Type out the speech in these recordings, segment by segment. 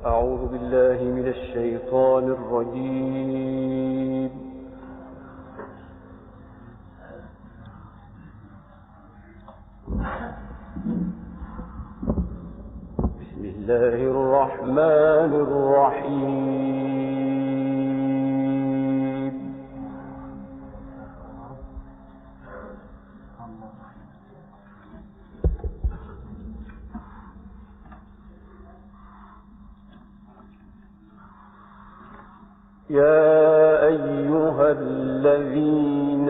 أعوذ بالله من الشيطان الرجيم. بسم الله الرحمن الرحيم. يا أيها الذين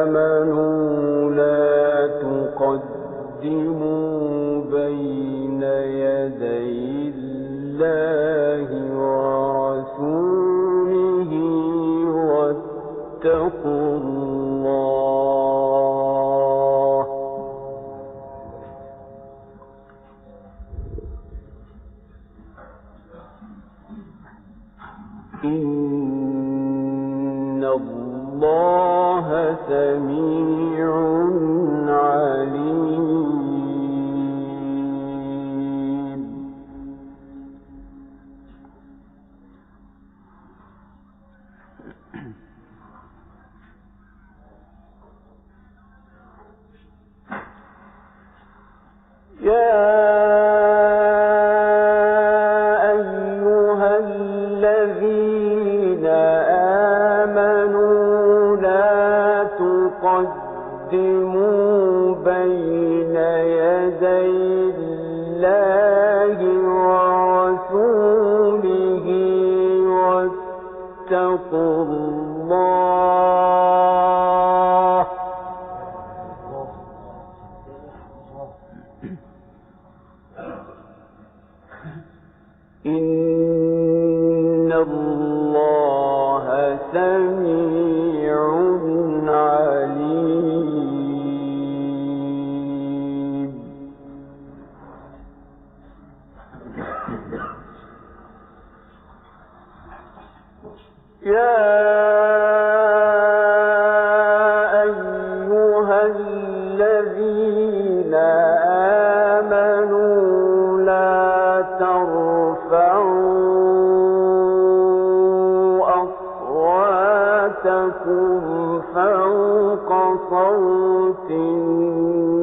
آمنوا لا تقدموا بين يدي الله ورسوله واتقوا الله إن الله سميع عليم. يا قدموا بين يدي الله ورسوله واتقوا الله إن الله سميع عليم. يا أيها الذين آمنوا لا ترفعوا أصواتكم فوق صوت النبي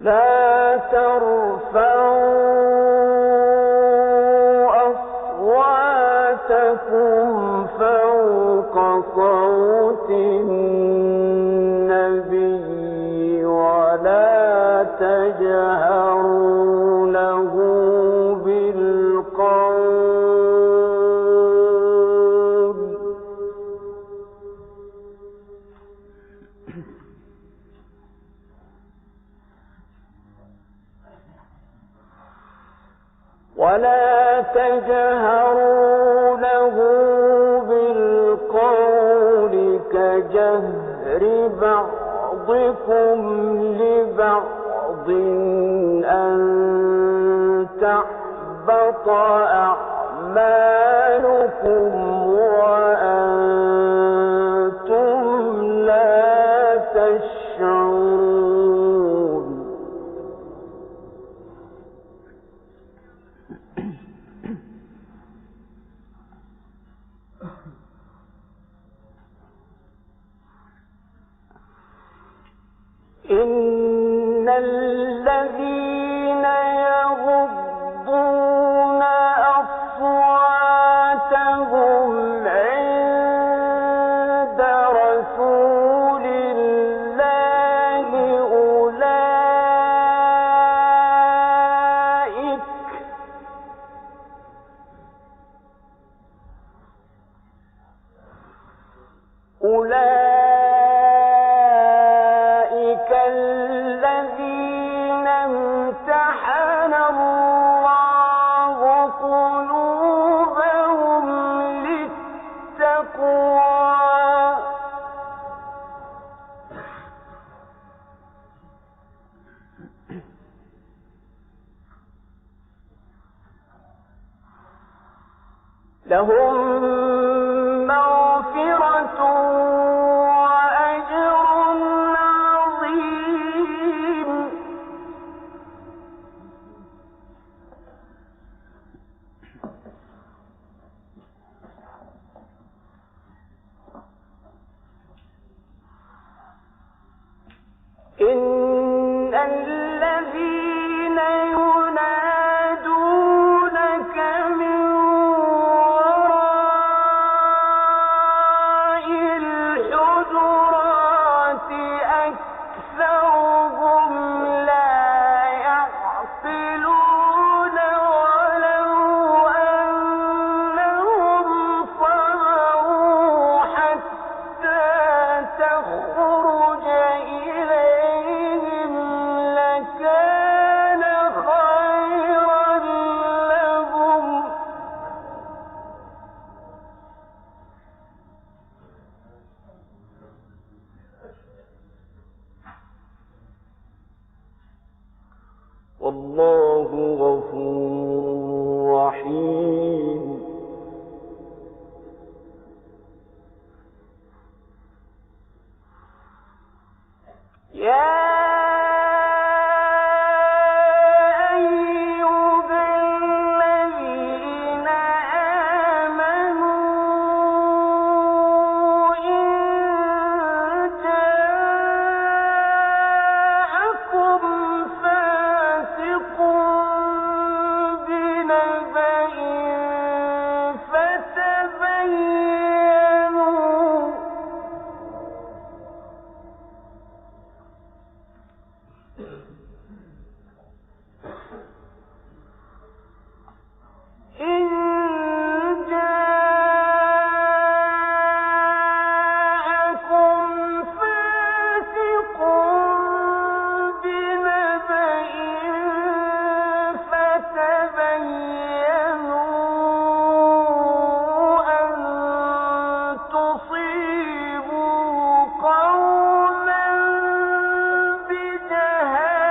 لا ترفعوا أصواتكم فوق صوت النبي ولا تجهروا له بالقول كجهر بعضكم لبعض أن تحبط أعمالكم وأنتم لا تشعرون. إن الذين يغضون أصواتهم عند رسول الله أولئك الذين امتحن الله قلوبهم للتقوى لهم مغفرة إن الذين ينادونك من وراء الحجرات أكثرهم لا يعقلون ولو أنهم صبروا حتى تخرج إليهم لكان خيرا لهم والله غفور رحيم يا أيها الذين آمنوا إن جاءكم فاسق بنبأ فتبينوا إن جاءكم فاسق بنبأ فتبينوا أن تصيبوا قوما بجهالة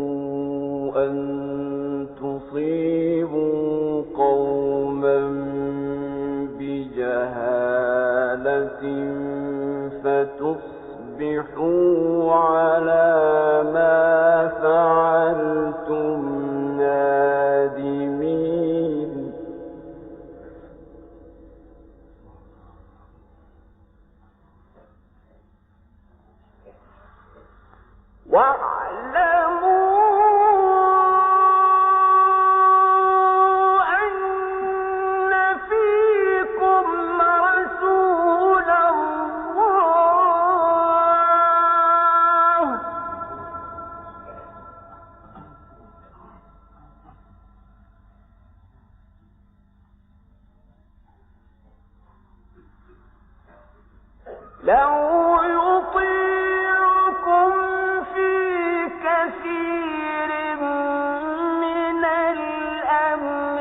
فتبينوا أن تصيبوا قوما بجهالة فتصبحوا على ما فعلتم نادمين واعلموا أن فيكم رسول الله لو يطيعكم في كثير من الأمر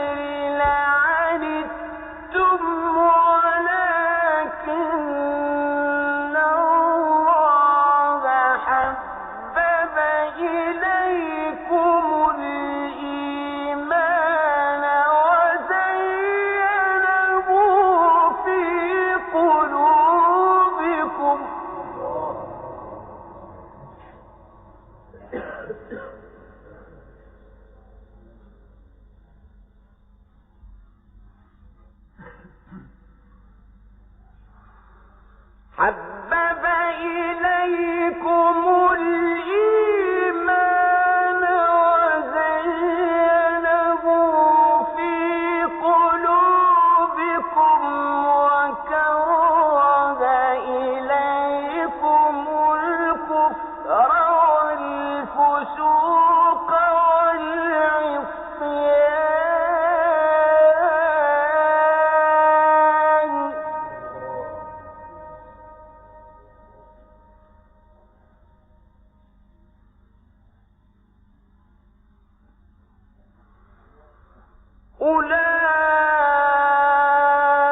لعنتم ولكن الله حبب إليكم الإيمان وزينه في قلوبكم حبب إليكم الإيمان وزينه في قلوبكم وكره إليكم الكفر والفسوق والعصيان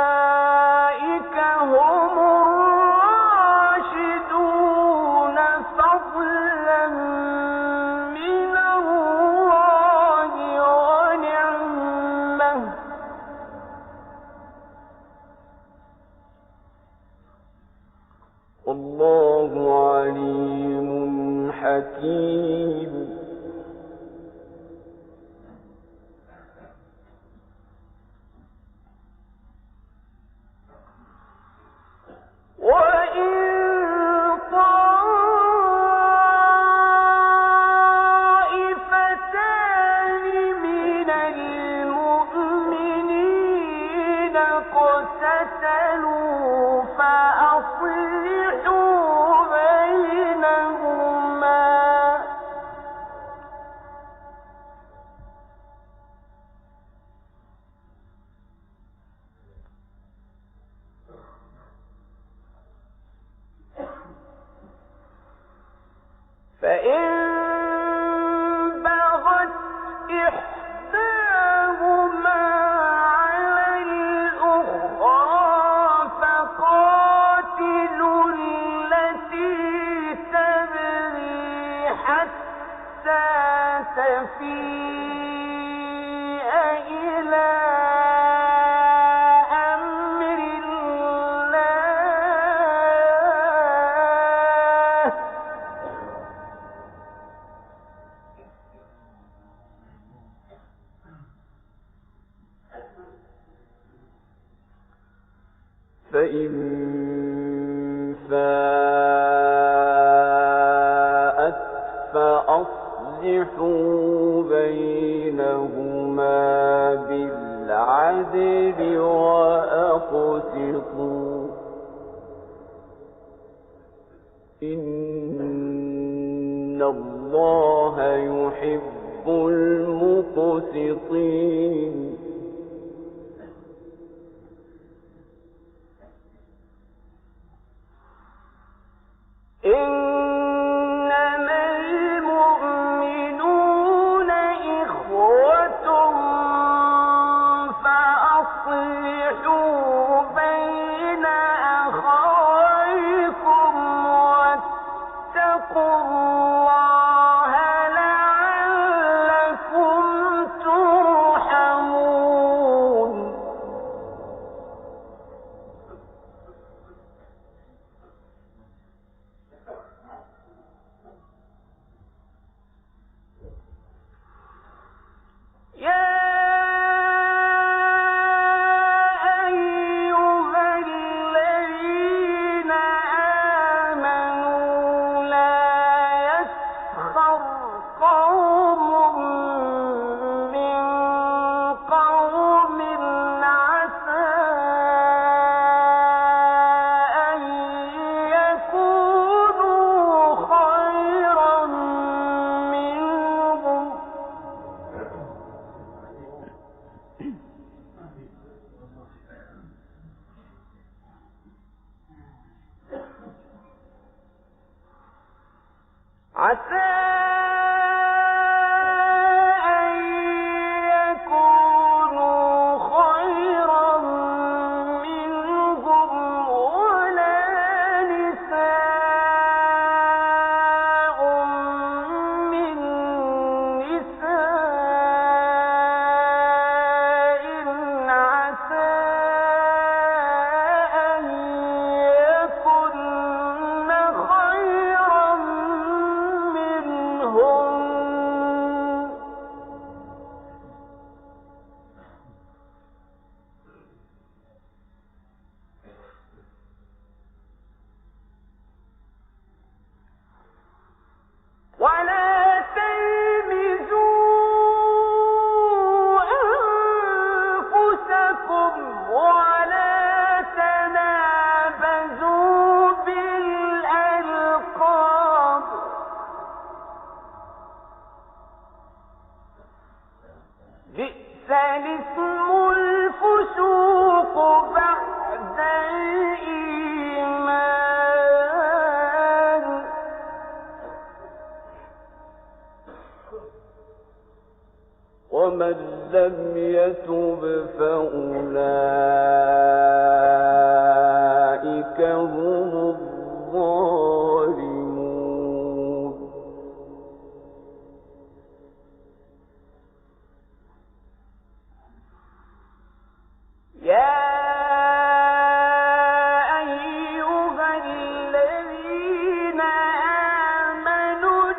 أولئك هم الراشدون فضلا من الله ونعمة والله عليم حكيم. فإن فاءت فأصلحوا بينهما بالعدل وأقسطوا إن الله يحب المقسطين. ومن لم يتب فأولئك هم الظالمون. يا أيها الذين آمنوا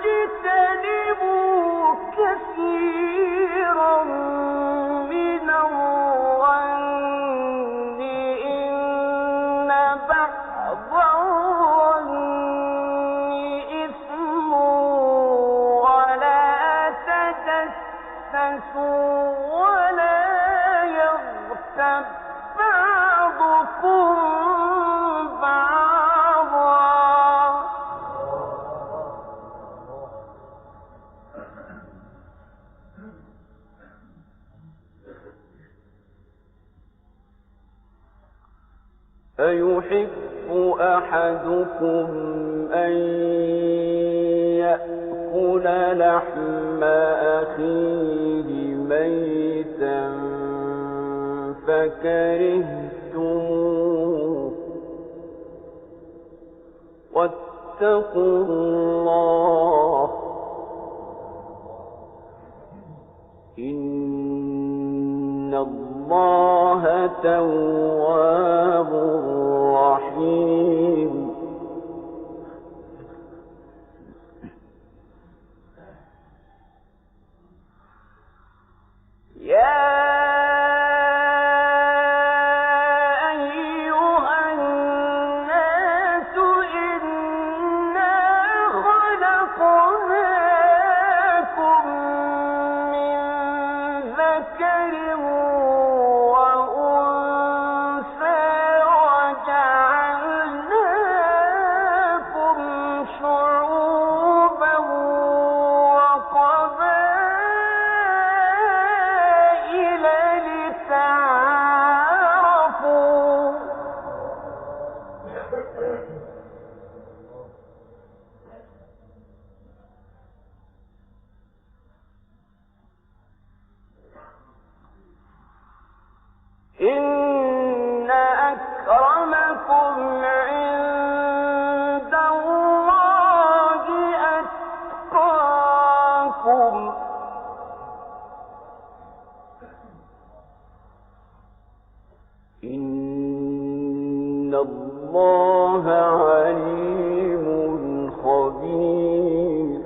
أيحب أحدكم أن يأكل لحم أخيه ميتا فكرهتموه واتقوا الله إن الله تواب رحيم. إن أكرمكم عند الله أتقاكم إن الله عليم خبير.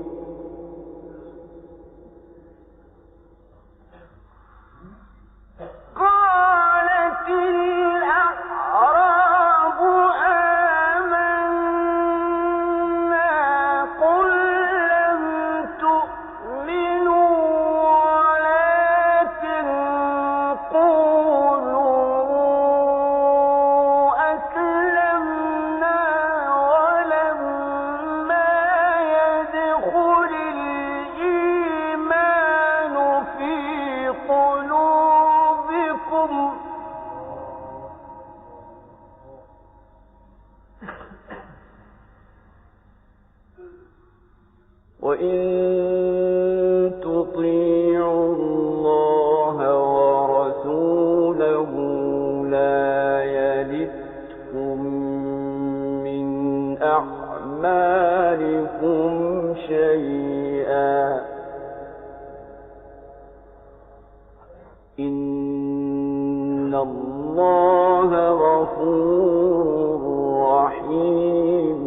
وإن تطيعوا الله ورسوله لا يلتكم من أعمالكم شيئا إن الله غفور رحيم.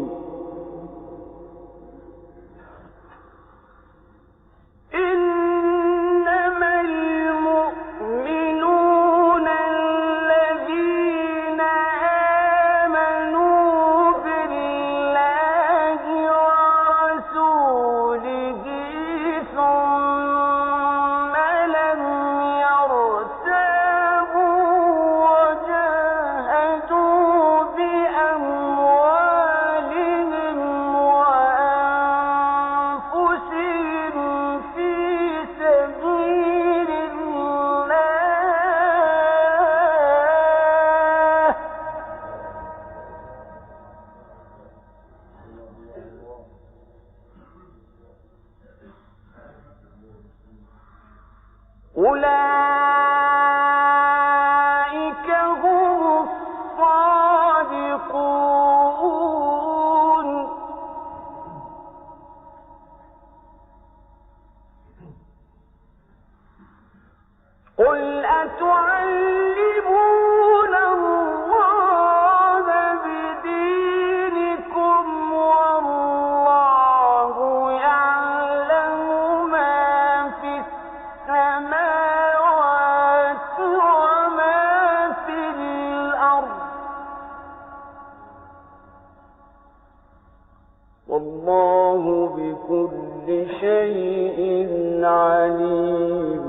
أولئك هم الصادقون. قل أتعلمون الله بدينكم والله يعلم ما في السماوات وما في الأرض والله بكل شيء عليم.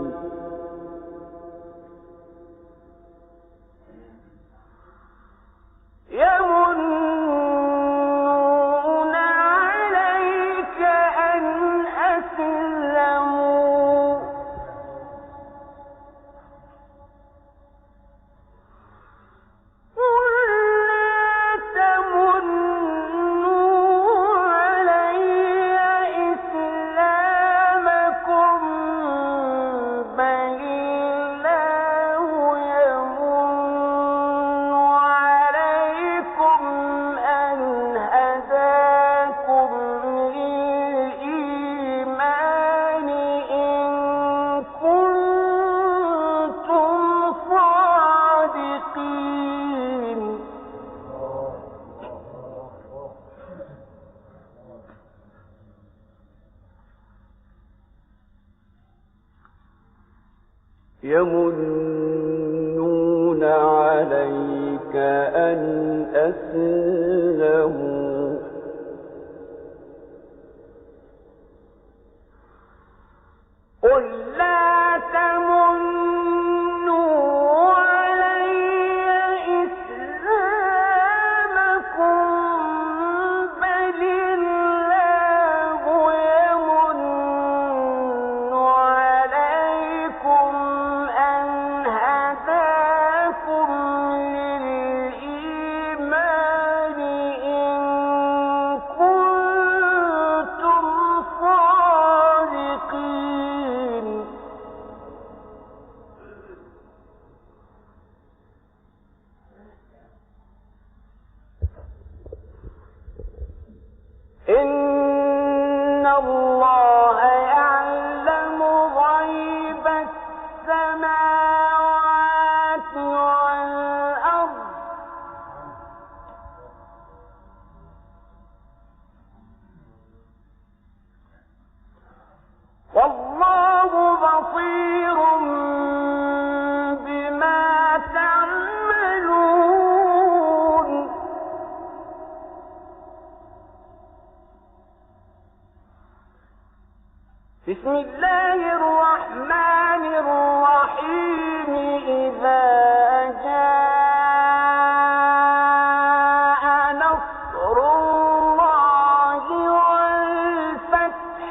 يمنون عليك أن أسلموا قل لا تمنوا علي إسلامكم بل الله يمن عليكم أن هداكم للإيمان إن كنتم صادقين إن الله يعلم غيب السماوات والأرض والله بصير بما تعملون بسم الله الرحمن الرحيم إذا جاء نصر الله والفتح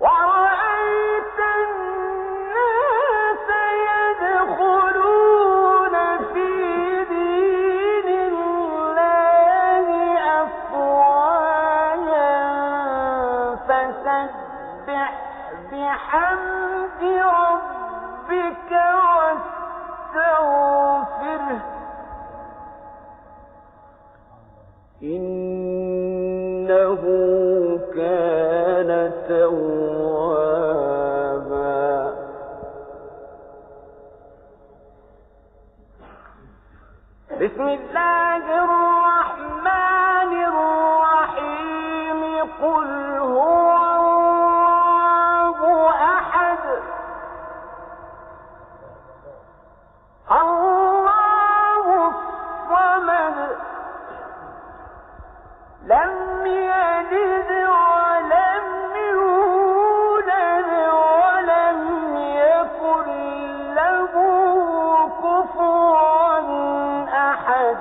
ورأيت الناس يدخلون في دين الله أفواجا فسبح بحمد ربك واستغفره إنه كان توابا بسم الله الرحمن الرحيم قل هو الله أحد الله الصمد لم يلد ولم يولد ولم يكن له كفوا أحد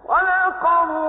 صدق الله